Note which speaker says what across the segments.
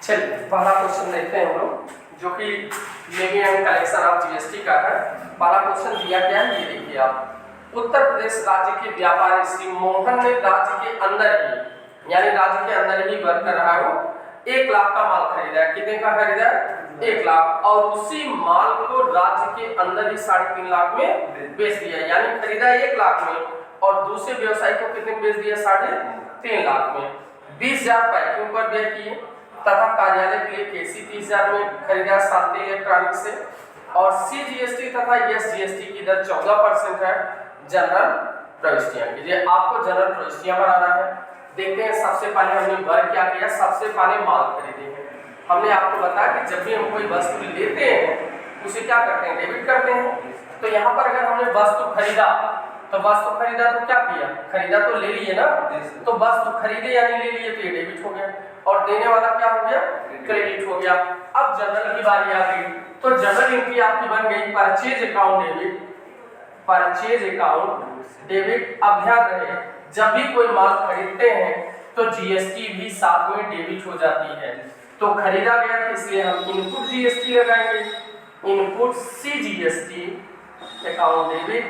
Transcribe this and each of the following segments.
Speaker 1: चलिए पहला क्वेश्चन देखते हैं हम लोग, जो कि levy and collection of GST का है। पहला क्वेश्चन दिया गया है, ये देखिए आप। उत्तर प्रदेश राज्य के व्यापारी श्री मोहन ने राज्य के अंदर ही, यानी राज्य के अंदर ही वर्क कर रहा है, वो 1 लाख का माल खरीदा है। कितने का खरीदा है? 1 लाख। और उसी माल को राज्य के अंदर ही 3.5 लाख में बेच दिया, यानी खरीदा 1 लाख में और दूसरे व्यवसायी को कितने में बेच दिया? 3.5 लाख में। 20,000 पैकिंग पर व्यय किए तथा कार्यालय के लिए केसी 30,000 में खरीदा शांति इलेक्ट्रॉनिक से। और सीजीएसटी तथा एसजीएसटी की दर 14% है जनरल प्रविष्टियां की। ये आपको जनरल प्रविष्टियां बनाना है। देखते हैं, सबसे पहले हमने वर्क क्या किया, सबसे पहले माल खरीदे हैं। हमने आपको बताया कि जब भी हम कोई वस्तु लेते हैं उसे क्या करते हैं? डेबिट करते हैं। तो यहाँ पर अगर हमने वस्तु खरीदा तो क्या किया? खरीदा तो ले लिए ना, तो वस्तु खरीदे यानी ले लिए, तो ये डेबिट हो गया और देने वाला क्या हो गया? क्रेडिट हो गया। अब जनरल की बारी आ गई, तो जनरल एंट्री आपकी बन गई purchase account debit, purchase account debit. अब ध्यान रहे, जब भी कोई माल खरीदते हैं तो जीएसटी भी साथ में डेबिट हो जाती है। तो खरीदा गया था इसलिए हम इनपुट जीएसटी लगाएंगे, input CGST account debit,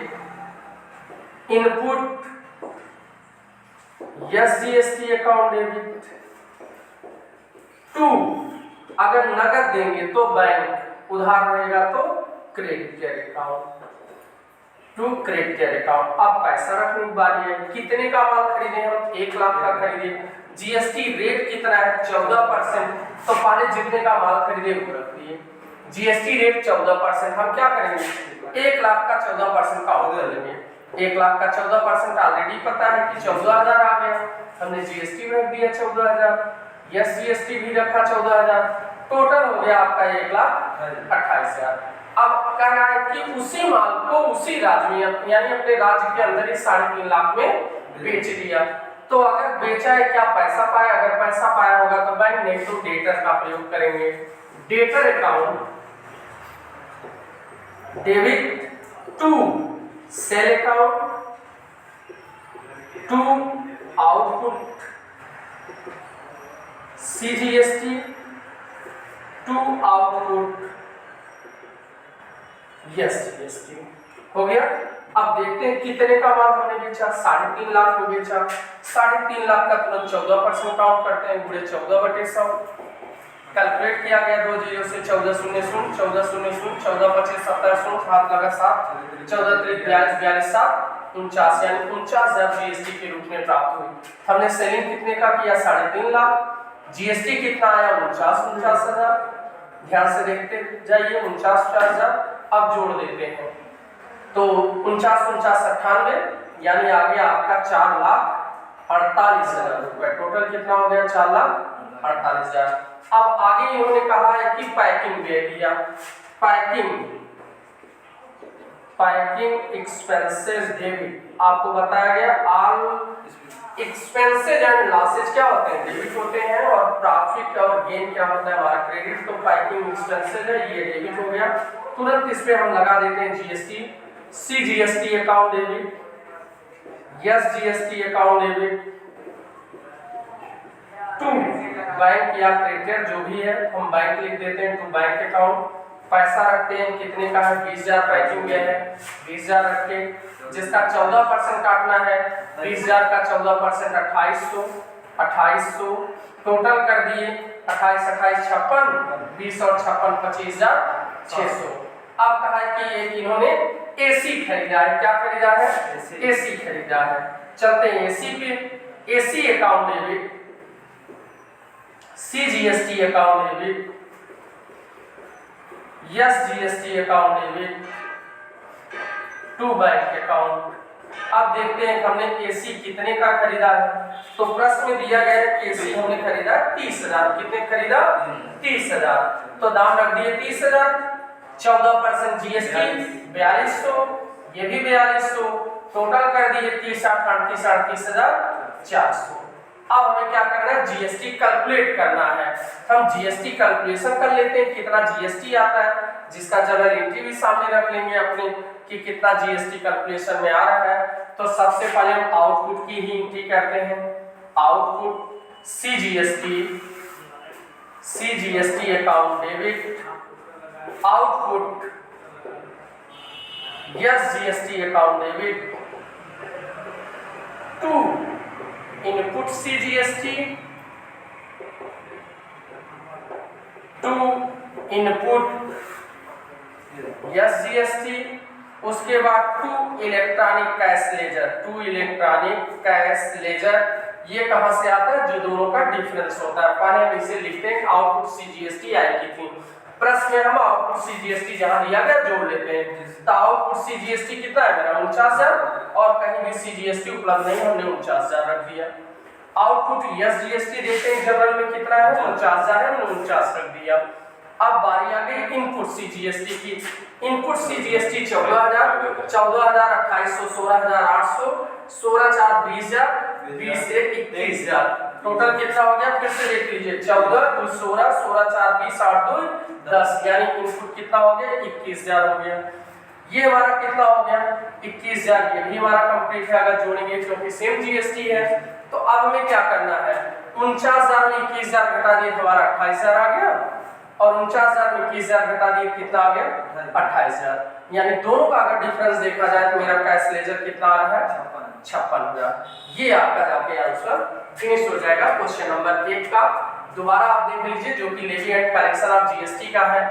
Speaker 1: input SGST account debit. 2 अगर नगद देंगे तो बैंक, उधार रहेगा तो credit account, to credit account. अब पैसा रखने की बारी है। कितने का माल खरीदे हम? 1 लाख का खरीदे। जीएसटी रेट कितना है? 14%। तो पहले जितने का माल खरीदे वो रख दिए। GST rate 14%। हम क्या करेंगे? 1 लाख का 14% का ऑर्डर लेंगे। 1 लाख का 14% ऑलरेडी पता है कि 14,000 आ गया, हमने जीएसटी में रख दिया 14,000, यस जीएसटी भी रखा 14,000, टोटल हो गया आपका 1,28,000। अब कह रहा है कि उसी माल को उसी राज्य में, यानी अपने राज्य के अंदर ही 3.5 लाख में बेच दिया। तो अगर बेचा है, क्या पैसा पाया? अगर पैसा पाया होगा तो बैंक, नहीं तो डेटर का प्रयोग करेंगे। Debtor account debit to sale account, to output CGST, to output SGST. हो गया। अब देखते हैं कितने का माल हमने बेचा। 3.5 लाख में बेचा। 3.5 लाख का तुरंत 14% काउंट करते हैं, पूरे 14/100 कैलकुलेट किया गया। 2 जीरो से 14 शून्य शून्य, 14 शून्य शून्य, 14 25 70 शून्य, हाथ लगा 7, 14 3 42 42 7 49, यानी 49,000 जीएसटी के रूप में प्राप्त हुई। हमने सेलिंग कितने का किया? 3.5 लाख। जीएसटी कितना आया? 49,000। ध्यान से देखते जाइए, 49,000। अब जोड़ देते हैं तो 49 49 98, यानी आ गया आपका 4,48,000 रुपए। टोटल कितना हो गया? 4,48,000। अब आगे इन्होंने कहा है कि पैकिंग दे दिया। पैकिंग एक्सपेंसेस डेबिट, आपको बताया गया ऑल एक्सपेंसेस एंड लॉसेज क्या होते हैं? डेबिट होते हैं, और प्रॉफिट और गेन क्या होता है? हमारा क्रेडिट। तो पैकिंग एक्सपेंसेस है, ये डेबिट हो गया। तुरंत इस पे हम लगा देते हैं GST, CGST account debit, SGST account debit, to bank या क्रेडिटर जो भी है, हम बैंक लिख देते हैं, टू बैंक अकाउंट। पैसा रखते हैं, कितने का है? 20,000 पैकिंग में है, 20,000 रख के, जिसका 14% काटना है। 20,000 का 14% 2,800 टोटल कर दिए। 28 28 56, 20 और 56 25,600। अब कहा है कि ये इन्होंने एसी खरीदा है। क्या खरीदा है? एसी खरीदा है। चलते हैं एसी पे। AC account debit, CGST account debit, SGST account debit, to bank account. अब देखते हैं हमने एसी कितने का खरीदा है। तो प्रश्न में दिया गया है कि एसी हमने खरीदा 30,000। कितने खरीदा? 30,000। तो दाम रख दिए 30,000, 14% जीएसटी 4200, ये भी 4200, टोटल कर दिए 30 38 38,400। अब हमें क्या करना है? जीएसटी कैलकुलेट करना है। हम जीएसटी कैलकुलेशन कर लेते हैं, कितना जीएसटी आता है, जिसका जनरल एंट्री भी सामने रख लेंगे अपने कि कितना जीएसटी कैलकुलेशन में आ रहा है। तो सबसे पहले हम आउटपुट की ही एंट्री करते हैं। Output CGST, CGST account debit, output SGST account debit, to input CGST, to input SGST, उसके बाद to electronic cash ledger, to electronic cash ledger. ये कहां से आता है? जो दोनों का डिफरेंस होता है। पहले हम इसे लिखते हैं आउटपुट CGST आई की थी, प्रश्न में हम आउटपुट CGST जहां दिया गया जोड़ लेते हैं। तो आउटपुट CGST कितना है मेरा? 49,000, और कहीं भी CGST उपलब्ध नहीं, हमने 49,000 रख दिया। आउटपुट SGST देते हैं जनरल में कितना है? 49,000 है, हमने 49 रख दिया। अब बारी आ गई इनपुट CGST की। इनपुट CGST 14,000, 14,000, 2800, 16,800, 16,4, 20,000, 20 से 21,000, टोटल कितना हो गया? फिर से देख लीजिए, 14, 2, 16, 16, 4, 20, 8, 2, 10, यानी इनपुट कितना हो गया? 21,000 हो गया। ये हमारा कितना हो गया? 21,000। ये भी हमारा कंप्लीट है अगर जोड़ेंगे, क्योंकि सेम GST है। तो अब हमें क्या करना है? 49,000 में 21,000 घटा दिए, हमारा 28,000 आ गया, और 49,000 में 21,000 घटा दिए, कितना आ गया? 28,000। यानी दोनों का अगर डिफरेंस देखा जाए तो मेरा कैश लेजर कितना आ रहा है? 56,000। ये आपका जाके आंसर फिनिश हो जाएगा क्वेश्चन नंबर 1 का। दोबारा आप देख लीजिए, जो कि levy and collection of GST का है,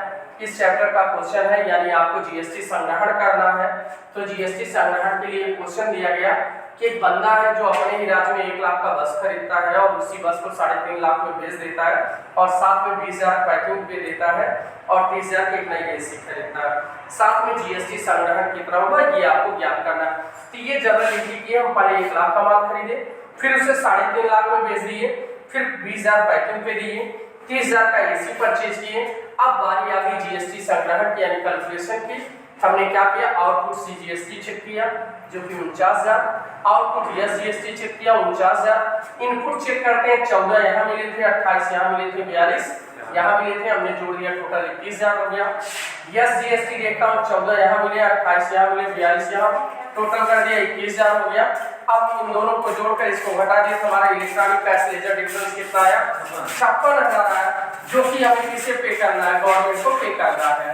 Speaker 1: इस चैप्टर का क्वेश्चन है, यानी आपको GST संग्रहण करना है। तो GST संग्रहण के लिए क्वेश्चन दिया गया कि एक बंदा है जो अपने ही राज्य में 1 लाख का बस खरीदता है और उसी बस को 3.5 लाख में बेच देता है, और साथ में 20,000 पैकिंग पे देता है, और 30,000 की एक नई AC खरीदता है। साथ में GST संग्रहण कितना होगा ये आपको ज्ञात करना है। तो ये जनरल एंट्री की हम पहले 1 लाख का माल खरीदे, फिर उसे 3.5 लाख में बेच दिए, फिर 20,000 पैकिंग पे दिए, 30,000 का AC परचेज किए। अब बारी आ गई GST संग्रहण की, यानी कैलकुलेशन की। हमने क्या किया? आउटपुट CGST चेक किया जो कि 49,000, आउटपुट SGST चेक किया 49,000, इनपुट चेक करते हैं 14 यहाँ मिले थे, 28 यहाँ मिले थे, 42 यहाँ मिले थे, हमने जोड़ दिया, टोटल 21,000 हो गया। SGST देखता हूँ, 14 यहाँ मिले, 28 यहाँ मिले, 42 यहाँ, टोटल कर दिया 21,000 हो गया। अब इन दोनों को जोड़कर इसको घटा दिया तो हमारा इलेक्ट्रॉनिक कैश लेजर डिफरेंस कितना आया? 56,000 आया, जो कि हमें किसे पे करना है? गवर्नमेंट को पे करना है,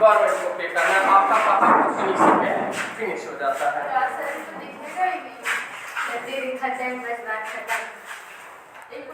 Speaker 1: गवर्नमेंट को पे करना है। आपका पता इसी में फिनिश हो जाता है। एक